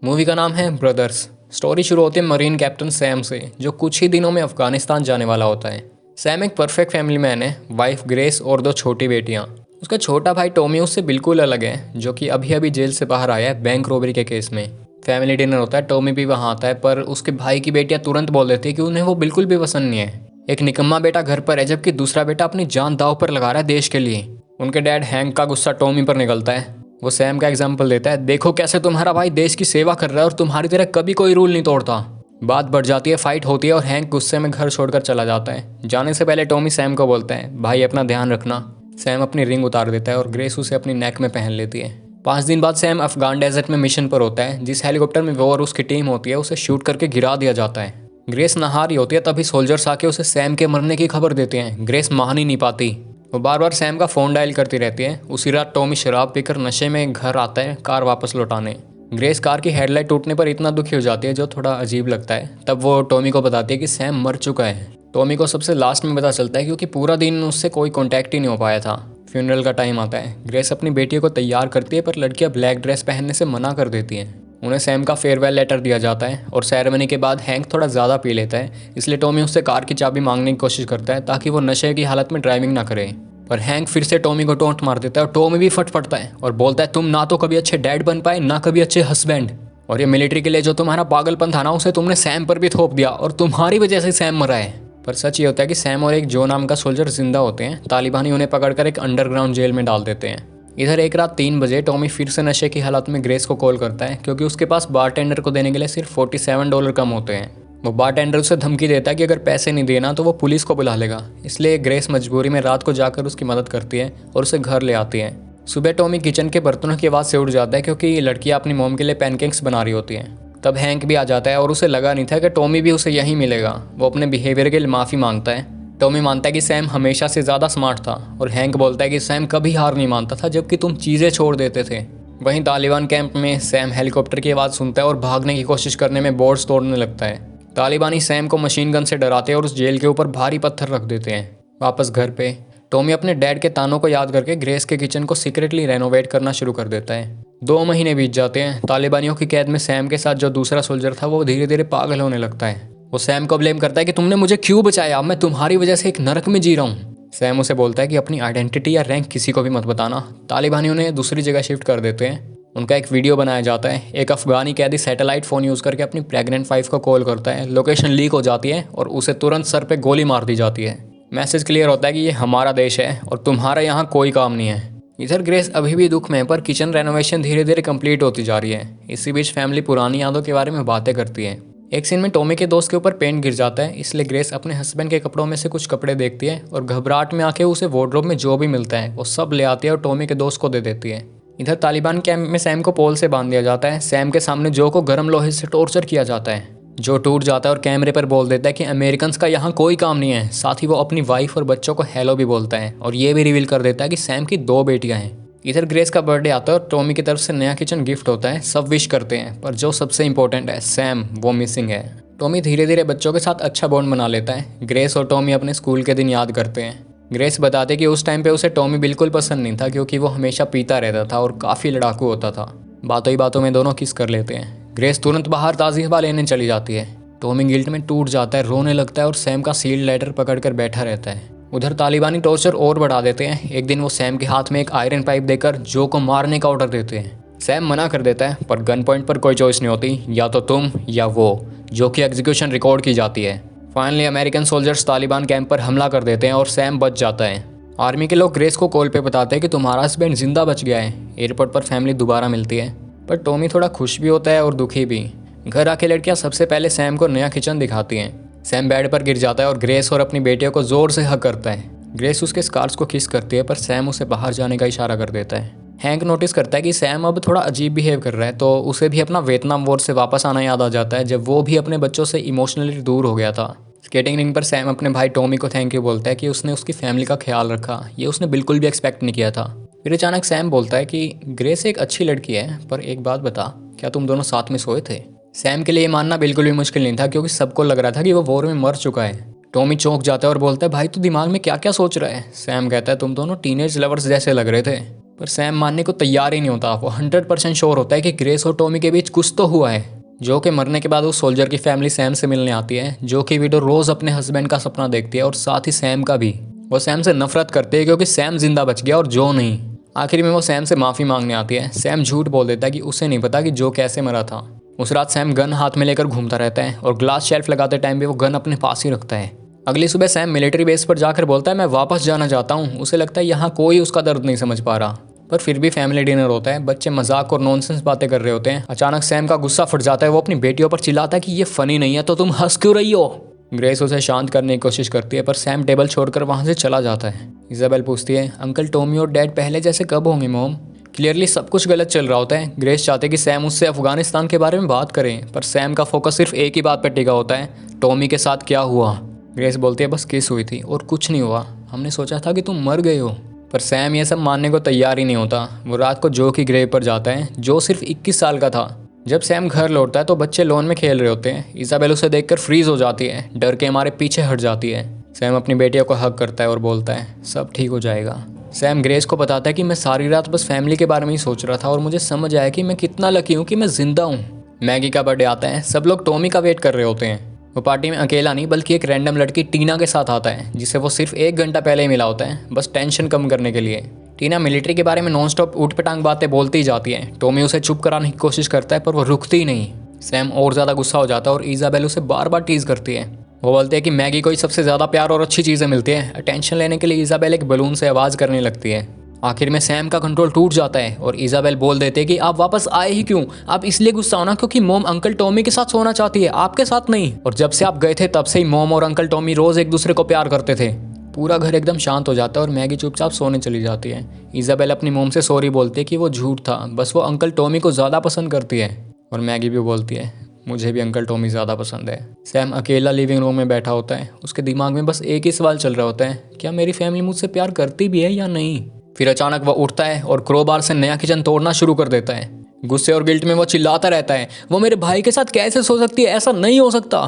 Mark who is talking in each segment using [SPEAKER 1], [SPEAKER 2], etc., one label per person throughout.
[SPEAKER 1] Movie का नाम है ब्रदर्स। स्टोरी शुरू होती है मरीन कैप्टन सैम से, जो कुछ ही दिनों में अफगानिस्तान जाने वाला होता है। सैम एक परफेक्ट फैमिली मैन है, वाइफ ग्रेस और 2 छोटी बेटियां। उसका छोटा भाई टॉमी उससे बिल्कुल अलग है, जो कि अभी अभी जेल से बाहर आया है बैंक रॉबरी के केस में। फैमिली डिनर होता है, टॉमी भी वहाँ आता है, पर उसके भाई की बेटियां तुरंत बोल देती है कि उन्हें वो बिल्कुल भी पसंद नहीं है। एक निकम्मा बेटा घर पर है, जबकि दूसरा बेटा अपनी जान दांव पर लगा रहा है देश के लिए। उनके डैड हैंक का गुस्सा टॉमी पर निकलता है। वो सैम का एग्जाम्पल देता है, देखो कैसे तुम्हारा भाई देश की सेवा कर रहा है और तुम्हारी तरह कभी कोई रूल नहीं तोड़ता। बात बढ़ जाती है, फाइट होती है और हैंक गुस्से में घर छोड़कर चला जाता है। जाने से पहले टॉमी सैम को बोलता है, भाई अपना ध्यान रखना। सैम अपनी रिंग उतार देता है और ग्रेस उसे अपनी नेक में पहन लेती है। 5 दिन बाद सैम अफगान डेजर्ट में मिशन पर होता है। जिस हेलीकॉप्टर में वो और उसकी टीम होती है, उसे शूट करके गिरा दिया जाता है। ग्रेस नहा रही होती है, तभी सोल्जर्स आके उसे सैम के मरने की खबर देते हैं। ग्रेस मान ही नहीं पाती। वो बार बार सैम का फ़ोन डायल करती रहती है। उसी रात टॉमी शराब पीकर नशे में घर आता है कार वापस लौटाने। ग्रेस कार की हेडलाइट टूटने पर इतना दुखी हो जाती है, जो थोड़ा अजीब लगता है। तब वो टॉमी को बताती है कि सैम मर चुका है। टॉमी को सबसे लास्ट में पता चलता है, क्योंकि पूरा दिन उससे कोई कॉन्टैक्ट ही नहीं हो पाया था। फ्यूनरल का टाइम आता है। ग्रेस अपनी बेटी को तैयार करती है, पर लड़कियां ब्लैक ड्रेस पहनने से मना कर देती हैं। उन्हें सैम का फेयरवेल लेटर दिया जाता है और सेरेमनी के बाद हैंक थोड़ा ज़्यादा पी लेता है, इसलिए टॉमी उससे कार की चाबी मांगने की कोशिश करता है ताकि वो नशे की हालत में ड्राइविंग ना करे। पर हैंक फिर से टॉमी को टोंट मार देता है और टॉमी भी फट पड़ता है और बोलता है, तुम ना तो कभी अच्छे डैड बन पाए, ना कभी अच्छे हस्बैंड, और ये मिलिट्री के लिए जो तुम्हारा पागलपन था ना, उसे तुमने सैम पर भी थोप दिया और तुम्हारी वजह से सैम मरा है। पर सच ये होता है कि सैम और एक जो नाम का सोल्जर जिंदा होते हैं। तालिबानी उन्हें पकड़कर एक अंडरग्राउंड जेल में डाल देते हैं। इधर एक रात 3 बजे टॉमी फिर से नशे की हालत में ग्रेस को कॉल करता है, क्योंकि उसके पास बारटेंडर को देने के लिए सिर्फ $47 कम होते हैं। वो बारटेंडर उसे धमकी देता है कि अगर पैसे नहीं देना तो वो पुलिस को बुला लेगा। इसलिए ग्रेस मजबूरी में रात को जाकर उसकी मदद करती है और उसे घर ले आती है। सुबह टॉमी किचन के बर्तनों की आवाज़ से उठ जाता है, क्योंकि लड़कियां अपनी मॉम के लिए पैनकेक्स बना रही होती हैं। तब हैंक भी आ जाता है और उसे लगा नहीं था कि टॉमी भी उसे यहीं मिलेगा। वो अपने बिहेवियर के लिए माफ़ी मांगता है। टॉमी मानता है कि सैम हमेशा से ज़्यादा स्मार्ट था और हैंक बोलता है कि सैम कभी हार नहीं मानता था, जबकि तुम चीज़ें छोड़ देते थे। वहीं तालिबान कैंप में सैम हेलीकॉप्टर की आवाज़ सुनता है और भागने की कोशिश करने में बोर्ड्स तोड़ने लगता है। तालिबानी सैम को मशीन गन से डराते हैं और उस जेल के ऊपर भारी पत्थर रख देते हैं। वापस घर पे टॉमी अपने डैड के तानों को याद करके ग्रेस के किचन को सीक्रेटली रेनोवेट करना शुरू कर देता है। 2 महीने बीत जाते हैं। तालिबानियों की कैद में सैम के साथ जो दूसरा सोल्जर था, वो धीरे धीरे पागल होने लगता है। वो सैम को ब्लेम करता है कि तुमने मुझे क्यों बचाया, मैं तुम्हारी वजह से एक नरक में जी रहा हूँ। सैम उसे बोलता है कि अपनी आइडेंटिटी या रैंक किसी को भी मत बताना। तालिबानी उन्हें दूसरी जगह शिफ्ट कर देते हैं। उनका एक वीडियो बनाया जाता है। एक अफगानी कैदी सैटेलाइट फ़ोन यूज़ करके अपनी प्रेग्नेंट वाइफ को कॉल करता है। लोकेशन लीक हो जाती है और उसे तुरंत सर पे गोली मार दी जाती है। मैसेज क्लियर होता है कि ये हमारा देश है और तुम्हारा यहाँ कोई काम नहीं है। इधर ग्रेस अभी भी दुख में है, पर किचन रेनोवेशन धीरे धीरे कंप्लीट होती जा रही है। इसी बीच फैमिली पुरानी यादों के बारे में बातें करती है। एक सीन में टॉमी के दोस्त के ऊपर पेंट गिर जाता है, इसलिए ग्रेस अपने हस्बैंड के कपड़ों में से कुछ कपड़े देखती है और घबराहट में आके उसे वार्डरोब में जो भी मिलता है वो सब ले आती है और टॉमी के दोस्त को दे देती है। इधर तालिबान कैंप में सैम को पोल से बांध दिया जाता है। सैम के सामने जो को गर्म लोहे से टॉर्चर किया जाता है। जो टूट जाता है और कैमरे पर बोल देता है कि अमेरिकन्स का यहाँ कोई काम नहीं है। साथ ही वो अपनी वाइफ और बच्चों को हेलो भी बोलता है और ये भी रिवील कर देता है कि सैम की 2 बेटियां हैं। इधर ग्रेस का बर्थडे आता है और टॉमी की तरफ से नया किचन गिफ्ट होता है। सब विश करते हैं, पर जो सबसे इंपॉर्टेंट है, सैम, वो मिसिंग है। टॉमी धीरे धीरे बच्चों के साथ अच्छा बॉन्ड बना लेता है। ग्रेस और टॉमी अपने स्कूल के दिन याद करते हैं। ग्रेस बताते कि उस टाइम पे उसे टॉमी बिल्कुल पसंद नहीं था, क्योंकि वो हमेशा पीता रहता था और काफ़ी लड़ाकू होता था। बातों ही बातों में दोनों किस कर लेते हैं। ग्रेस तुरंत बाहर ताज़ी हवा लेने चली जाती है। टॉमी गिल्ट में टूट जाता है, रोने लगता है और सैम का सील्ड लेटर पकड़कर बैठा रहता है। उधर तालिबानी टॉर्चर और बढ़ा देते हैं। एक दिन वो सैम के हाथ में एक आयरन पाइप देकर जो को मारने का ऑर्डर देते हैं। सैम मना कर देता है, पर गन पॉइंट पर कोई चॉइस नहीं होती, या तो तुम या वो, जो कि एग्जीक्यूशन रिकॉर्ड की जाती है। Finally American soldiers Taliban camp पर हमला कर देते हैं और सैम बच जाता है। आर्मी के लोग ग्रेस को कॉल पे बताते हैं कि तुम्हारा हस्बैंड जिंदा बच गया है। एयरपोर्ट पर फैमिली दोबारा मिलती है, पर टॉमी थोड़ा खुश भी होता है और दुखी भी। घर आके लड़कियां सबसे पहले सैम को नया किचन दिखाती हैं। सैम बेड पर गिर जाता है और ग्रेस और अपनी बेटियों को जोर से हग करता है। ग्रेस उसके स्कार्स को किस करती है, पर सैम उसे बाहर जाने का इशारा कर देता है। हैंक नोटिस करता है कि सैम अब थोड़ा अजीब बिहेव कर रहा है, तो उसे भी अपना वियतनाम वॉर से वापस आना याद आ जाता है, जब वो भी अपने बच्चों से इमोशनली दूर हो गया था। स्केटिंग रिंग पर सैम अपने भाई टॉमी को थैंक यू बोलता है कि उसने उसकी फैमिली का ख्याल रखा। ये उसने बिल्कुल भी एक्सपेक्ट नहीं किया था। फिर अचानक सैम बोलता है कि ग्रेस एक अच्छी लड़की है, पर एक बात बता, क्या तुम दोनों साथ में सोए थे? सैम के लिए मानना बिल्कुल भी मुश्किल नहीं था, क्योंकि सबको लग रहा था कि वो वॉर में मर चुका है। टॉमी चौंक जाता है और बोलता है, भाई तू दिमाग में क्या क्या सोच रहा है? सैम कहता है, तुम दोनों टीनेज लवर्स जैसे लग रहे थे। पर सैम मानने को तैयार ही नहीं होता। वो 100% श्योर होता है कि ग्रेस और टॉमी के बीच कुछ तो हुआ है। जो के मरने के बाद उस सोल्जर की फैमिली सैम से मिलने आती है। जो कि विडो रोज अपने हस्बैंड का सपना देखती है और साथ ही सैम का भी। वो सैम से नफरत करती है क्योंकि सैम जिंदा बच गया और जो नहीं। आखिर में वो सैम से माफी मांगने आती है। सैम झूठ बोल देता है कि उसे नहीं पता कि जो कैसे मरा था। उस रात सैम गन हाथ में लेकर घूमता रहता है और ग्लास शेल्फ लगाते टाइम भी वो गन अपने पास ही रखता है। अगली सुबह सैम मिलिट्री बेस पर जाकर बोलता है मैं वापस जाना चाहता हूँ। उसे लगता है यहाँ कोई उसका दर्द नहीं समझ पा रहा। पर फिर भी फैमिली डिनर होता है। बच्चे मजाक और नॉनसेंस बातें कर रहे होते हैं। अचानक सैम का गुस्सा फट जाता है। वो अपनी बेटियों पर चिल्लाता है कि ये फनी नहीं है तो तुम हंस क्यों रही हो। ग्रेस उसे शांत करने की कोशिश करती है पर सैम टेबल छोड़कर वहां से चला जाता है। इजाबेल पूछती है अंकल टॉमी और डैड पहले जैसे कब होंगे मॉम। क्लियरली सब कुछ गलत चल रहा होता है। ग्रेस चाहते कि सैम उससे अफगानिस्तान के बारे में बात करें पर सैम का फोकस सिर्फ एक ही बात पर टिका होता है, टॉमी के साथ क्या हुआ। ग्रेस बोलती है बस किस हुई थी और कुछ नहीं हुआ। हमने सोचा था कि तुम मर गए हो। पर सैम ये सब मानने को तैयार ही नहीं होता। वो रात को जो की ग्रेव पर जाता है। जो सिर्फ 21 साल का था। जब सैम घर लौटता है तो बच्चे लॉन में खेल रहे होते हैं। इजाबेल उसे देखकर फ्रीज हो जाती है। डर के हमारे पीछे हट जाती है। सैम अपनी बेटियों को हक करता है और बोलता है सब ठीक हो जाएगा। सैम ग्रेस को बताता है कि मैं सारी रात बस फैमिली के बारे में ही सोच रहा था और मुझे समझ आया कि मैं कितना लकी हूँ कि मैं जिंदा हूँ। मैगी का बर्थडे आता है। सब लोग टॉमी का वेट कर रहे होते हैं। वो पार्टी में अकेला नहीं बल्कि एक रैंडम लड़की टीना के साथ आता है जिसे वो सिर्फ 1 घंटा पहले ही मिला होता है, बस टेंशन कम करने के लिए। टीना मिलिट्री के बारे में नॉनस्टॉप ऊटपटांग बातें बोलती ही जाती है। टॉमी उसे चुप कराने की कोशिश करता है पर वो रुकती ही नहीं। सैम और ज़्यादा गुस्सा हो जाता है और इजाबेल उसे बार बार टीज करती है। वो बोलते हैं कि मैगी को ही सबसे ज़्यादा प्यार और अच्छी चीज़ें मिलती है। अटेंशन लेने के लिए इजाबेल एक बलून से आवाज़ करने लगती है। आखिर में सैम का कंट्रोल टूट जाता है और इजाबेल बोल देते हैं कि आप वापस आए ही क्यों। आप इसलिए गुस्सा होना क्योंकि मॉम अंकल टॉमी के साथ सोना चाहती है, आपके साथ नहीं। और जब से आप गए थे तब से ही मॉम और अंकल टॉमी रोज एक दूसरे को प्यार करते थे। पूरा घर एकदम शांत हो जाता है और मैगी चुपचाप सोने चली जाती है। इजाबेल अपनी मॉम से सॉरी बोलती है कि वो झूठ था, बस वो अंकल टॉमी को ज़्यादा पसंद करती है। और मैगी भी बोलती है मुझे भी अंकल टॉमी ज़्यादा पसंद है। सैम अकेला लिविंग रूम में बैठा होता है। उसके दिमाग में बस एक ही सवाल चल रहा होता है, क्या मेरी फैमिली मुझसे प्यार करती भी है या नहीं। फिर अचानक वह उठता है और क्रोबार से नया किचन तोड़ना शुरू कर देता है। गुस्से और गिल्ट में वो चिल्लाता रहता है वो मेरे भाई के साथ कैसे सो सकती है, ऐसा नहीं हो सकता।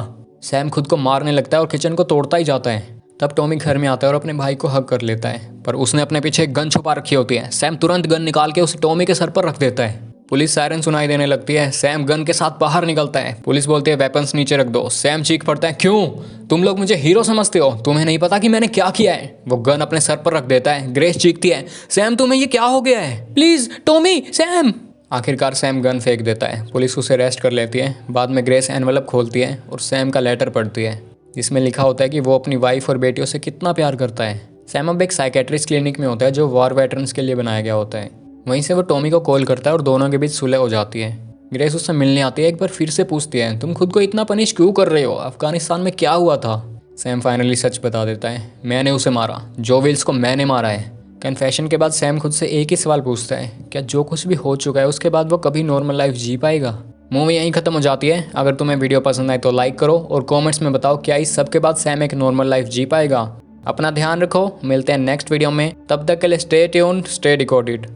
[SPEAKER 1] सैम खुद को मारने लगता है और किचन को तोड़ता ही जाता है। तब टॉमी घर में आता है और अपने भाई को हग कर लेता है पर उसने अपने पीछे एक गन छुपा रखी होती है। सैम तुरंत गन निकाल के उसे टॉमी के सर पर रख देता है। पुलिस सायरन सुनाई देने लगती है। सैम गन के साथ बाहर निकलता है। पुलिस बोलती है वेपन्स नीचे रख दो। सैम चीख पड़ता है क्यों, तुम लोग मुझे हीरो समझते हो, तुम्हें नहीं पता कि मैंने क्या किया है। वो गन अपने सर पर रख देता है। ग्रेस चीखती है सैम तुम्हें ये क्या हो गया है, प्लीज टॉमी सैम। आखिरकार सैम गन फेंक देता है। पुलिस उसे अरेस्ट कर लेती है। बाद में ग्रेस एनवेलप खोलती है और सैम का लेटर पढ़ती है जिसमें लिखा होता है कि वो अपनी वाइफ और बेटियों से कितना प्यार करता है। सैम अब एक साइकेट्रिस्ट क्लिनिक में होता है जो वॉर वेटरन्स के लिए बनाया गया होता है। वहीं से वो टॉमी को कॉल करता है और दोनों के बीच सुलह हो जाती है। ग्रेस उससे मिलने आती है। एक बार फिर से पूछती है तुम खुद को इतना पनिश क्यों कर रहे हो, अफगानिस्तान में क्या हुआ था। सैम फाइनली सच बता देता है मैंने उसे मारा, जो विल्स को मैंने मारा है। कन्फेशन के बाद सैम खुद से एक ही सवाल पूछता है, क्या जो कुछ भी हो चुका है उसके बाद वो कभी नॉर्मल लाइफ जी पाएगा। मूवी यहीं खत्म हो जाती है। अगर तुम्हें वीडियो पसंद आए तो लाइक करो और कमेंट्स में बताओ क्या इस सब के बाद सैम एक नॉर्मल लाइफ जी पाएगा। अपना ध्यान रखो, मिलते हैं नेक्स्ट वीडियो में। तब तक के लिए स्टे ट्यून्ड, स्टे डिकोडेड।